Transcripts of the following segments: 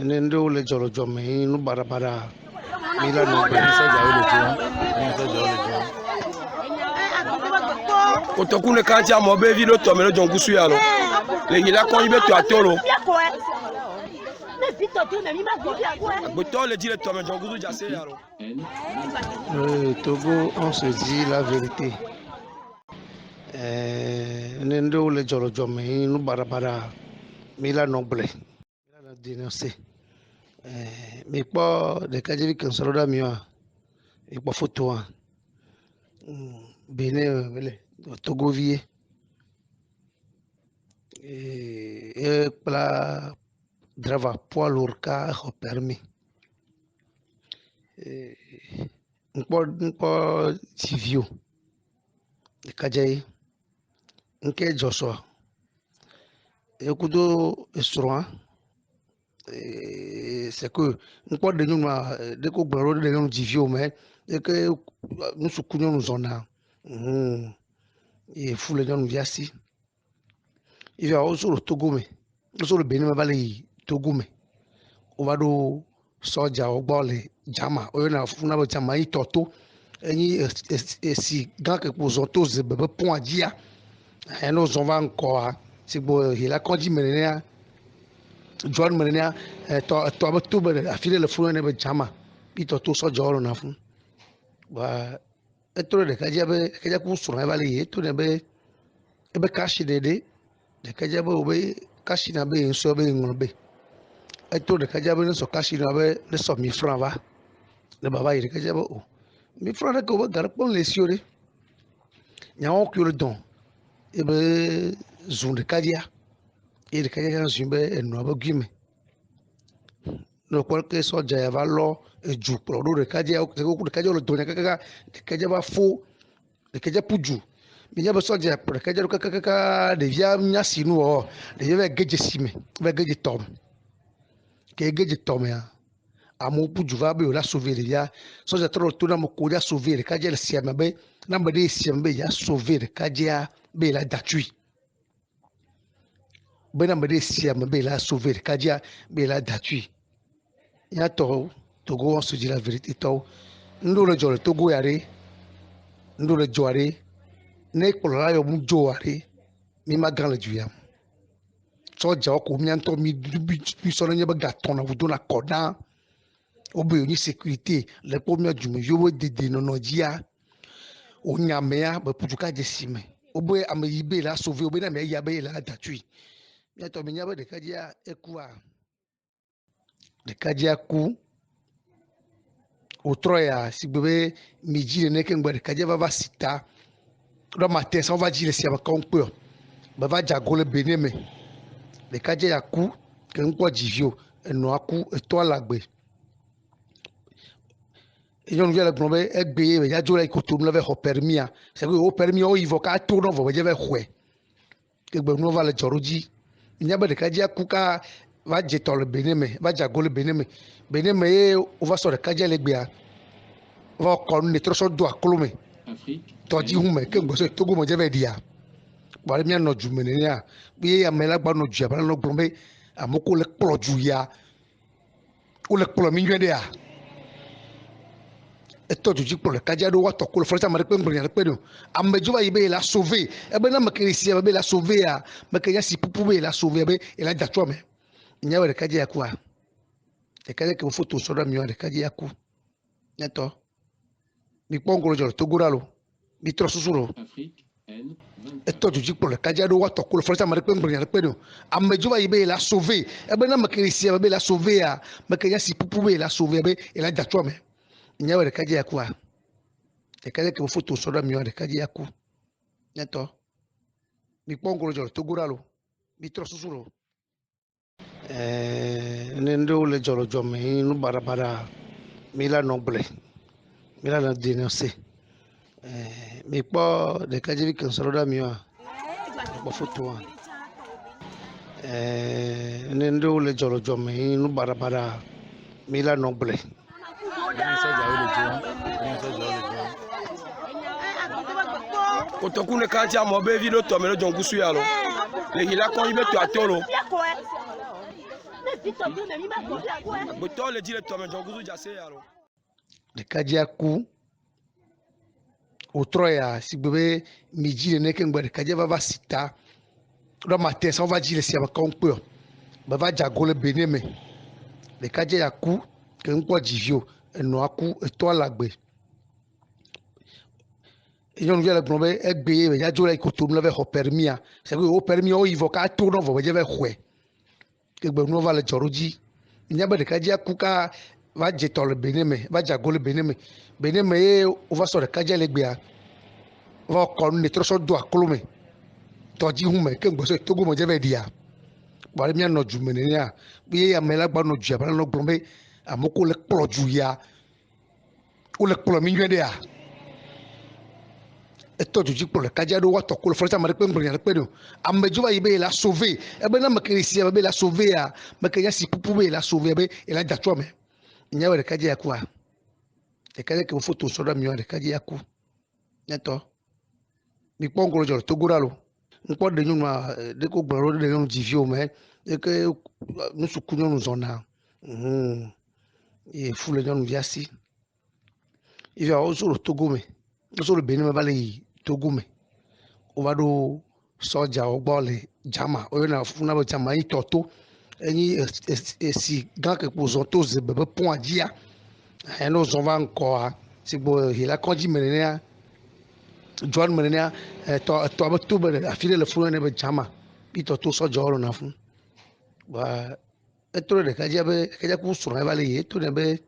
Nende ole jolo jome no barabara mila no bre soja ole jwa Otokune kanti a mobe vilo to melo jongu suya lo. Le yila kon ibe to atolo. Boto le dire to melo jongu su jase ya lo. Togo, on se dit la vérité. Nende ole jolo jome no barabara mila no bre mila no dénoncer. Mais pas de cas de vie qu'on se roda mieux. Et pas photo. Bénin, Togo vie. Et pla drava poids lourd car permis. Un peu civil. De Kajaï. Un peu Joshua. Et au coup de Estroin. C'est que nous pas de nous de qu'on parle de nous divio mais et que nous soutenons nous en a et fou les gens nous viasi il y a aussi le Togo mais aussi le Bénin mais Togo mais on va do soja au bord les jama on a funa ba jama i toto et si grand que pour zonto ze bebe point dia et nous on va encore c'est bon il a quand dit mais John Marina to abatu ba afile le funu ne be jama ito to so jolo na fun ba etro de kaja ku sura ba le eto ne be ebe kashi de kaja ba obe kashi na be so be ngorbe etro de kaja be so kashi na be le so mi franc ba le baba yi kaja ba o mi franc ko ba gar pon le siore nya o ku le don ebe zun de kaja et de kaja zumbe no ba guime no cualquier soja ya va lo ju pro do de kaja o de kaja lo donya kaka de kaja ba fo de kaja puju mi ya ba soja pro de kaja kaka de via nyasi no o de via geje sime va geje tom ke geje tom ya amu puju va be la sauver de via soja tro to na mo ko ya sauver de kaja le siame be na ba de siame ya sauver de kaja be la datui be na ba de siame be la sauver de kaja be la datui ya to Togo on se dit la vérité to ndo le jole Togo yare ndo le joare ne kola yo mu joare mi ma grand le juya so ja ko mi anto mi so le ba gaton na vudo na kodan obe ni sécurité le premier du yo de no dia o nyamea ba pujuka jesime obe amayibe la sauver obe na me ya be la datui ya to mi nya ba de kadia ekua de kadia ku Outroya, si bébé midi ne ken gbere kaje va sita do matin ça va dire si aba kon pe ba va jago le beneme le kaje ya ku ke nko divio eno aku eto alagbe et on vient le grombe egbe be ya jola ikoto no ve ho permia c'est que o permis o ivo ka to no vo je ve hwe ke gbe no va le joroji nya ba de kaje ya ku ka va jeto le beneme va jago le beneme e o va so de kaje le gbea va kon ne troso do aklome toji hume ke ngbo so Togo mo je be dia ba mi no ju menenia bi ya mela gba no ju ba no grombe amoko le ploju ya o le plo mi nwede ya eto juji plo le kaja do wa to ko le forza ma pe ngbo ya pe no ameju ba yibe la sauver e be na makrisi be la sauver ya makanya si pupu be la sauver be e la da chome nya we kaja ya kwa e kaja ke foto so da mi wa kaja ya ku neto mi pongo lo Togo ralo mi trosusuro eto juji plo le kaja do wa to ko le forza ma pe ngbo ya pe no ameju ba yibe la sauver e be na makrisi be la sauver ya makanya si pupu be la sauver be e la da chome nya we kaja ya kwa e kaja ke foto so da mi wa kaja ya ku neto mi pongo lo Togo ralo mi trosusuro nendo le jolo jome no barabara mila no ble mila na dénoncer mais pas de cas de vie qu'on se roda mieux pas photo nendo le jolo jome no barabara mila no ble Kotoku ne kanti amo be video to me lo jongusu ya lo. Le hila kon ibe to atolo. Boto le dire to me jongusu jase ya lo. Le kajiaku otroya sigbebe miji ne kengbe le kajia va sita. Le matin ça va dire si aba konpe. Ba va jago le beneme. Le kajiaku ke nko jivio eno aku eto alagbe. Et nous vient le globé egbe be ya jola ikoto mle ve ho permia c'est que o permis o ivo ka to no vo be ve hwe ke gbe no va le joroji nya be de ka dia kuka va je to le beneme va jago le beneme e o va so de ka dia le gbe a va ko ne tro so do aklome to ji hu me ke gbe so to go mo je be dia ba mi no ju mene ya bi ya me la gba no ju ya ba no globé amoko le plo ju ya o le plo mi nwe de ya eto juji pour le kadia do wato ko le forza mare pe mbri le pe do amejo va yibe la sauver e be na makrisi be la sauver a makanya si pupu be la sauver be e la datwa me nya we le kadia yakwa e kadia ke photo so da mi le kadia yaku neto mi pongolo jo to guralo npo de nyuma de ko gboro de nyum divio me e ke nu sukunyo nu zona e fule nyum viasi il va au Togo me so le Benin va le Togo me o va do soja o gba le jama o na funa bo jama yi toto eni si gan ke po zonto ze bebe pon adia e no zon va encore si bo hila konji menenia John menenia to ba to be afile le funa ne be jama bi toto soja o na fun ba etro de kaja ku sura va le to ne be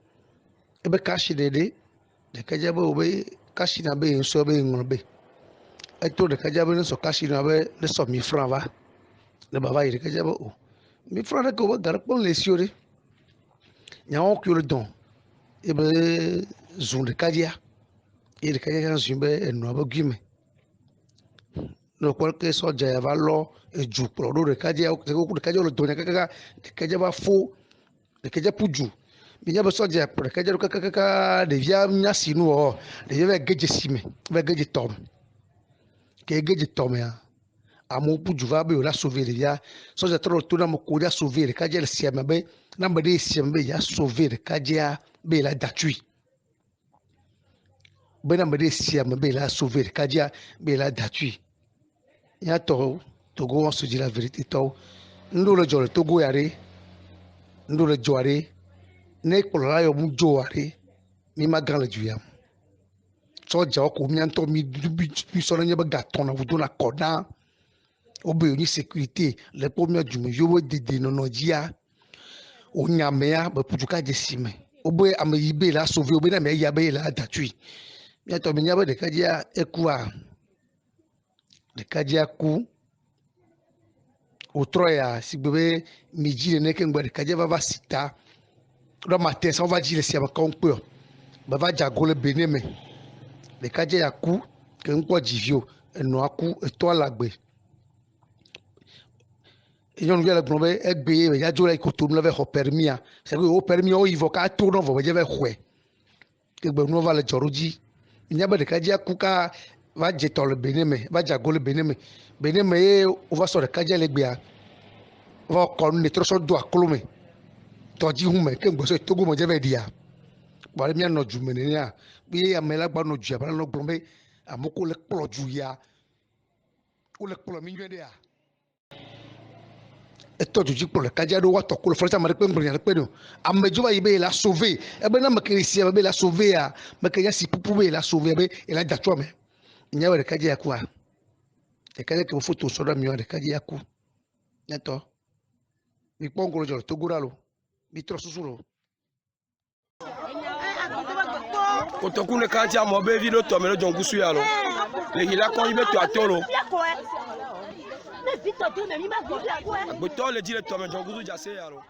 e be kashi de kaja be kashi na be so be ngorbe eto de kaja be so kashi na be le so mi franc va le baba yi de kaja be o mi franc ko ba gar pon le siore nya o ku le don e be zun de kaja e de kaja zun be no ba guime no qualche soja va lo e ju pro do de kaja o de kaja lo don kaka de kaja ba fo de kaja puju binya be soja pour kaja do kaka de via nya sinu o de ve geje sime ve geje tom ke geje tom ya amo puju va be la sauver via soja tro to na mo ko ya sauver kaja le siame be na be de siame be ya sauver kaja be la datui be na be de siame be la sauver kaja be la datui ya to Togo on se dit la vérité to ndo le jole Togo yare ndo le joare ne kpɔla yɔ mu dzo aɖe mi ma gã le du ya sɔdzawo ko miãtɔ mi sɔ ne nye be gatɔ na vudo na kɔ ɖa wobe wonyi sécurité le kpɔ mia dumeviwo be dede nɔnɔ dzia wonyamea be putu ka dze si me wobe ameyibe la sauve wobe na meya be la datui miãtɔ mi nya be ɖekadzia ekua ɖekadzia ku wotrɔ ya sigbe be midzi nene ke ŋgbe ɖekadzia va sita le matin ça va dire si aba konpe ba va jago le beneme le kaje yaku ke nko jivio eno aku eto alagbe et nous vient le globé egbe be ya jola ikoto mle ve ho permia c'est que o permis o ivo ka to no vo be ve hwe ke gbe no va le joroji nya be de kaje yaku ka va je to le beneme va jago le beneme e o va so de kaje le gbe a va ko ne tro so do aklome to ji hu me ke gbe so to go mo je be dia ba mi no ju mene ya bi ya me la gba no ju ya ba no glombe amoko le plo ju ya o le plo mi nwe de ya eto juji pour le kadia do wato ko le forza mare pe mbri le pe do amejo va yibe la sauver e be na makrisi be la sauver a makanya si pupu be la sauver be e la datwa me nya we kadia kwa e kadia ke photo so da mi de kadia ku neto mi pongolo jo to guralo mi tro susuro Kotoku ne kanti amo be video to me lo jongusu ya lo le hila kon ibe to atolo boto le dire to me jongusu jase ya lo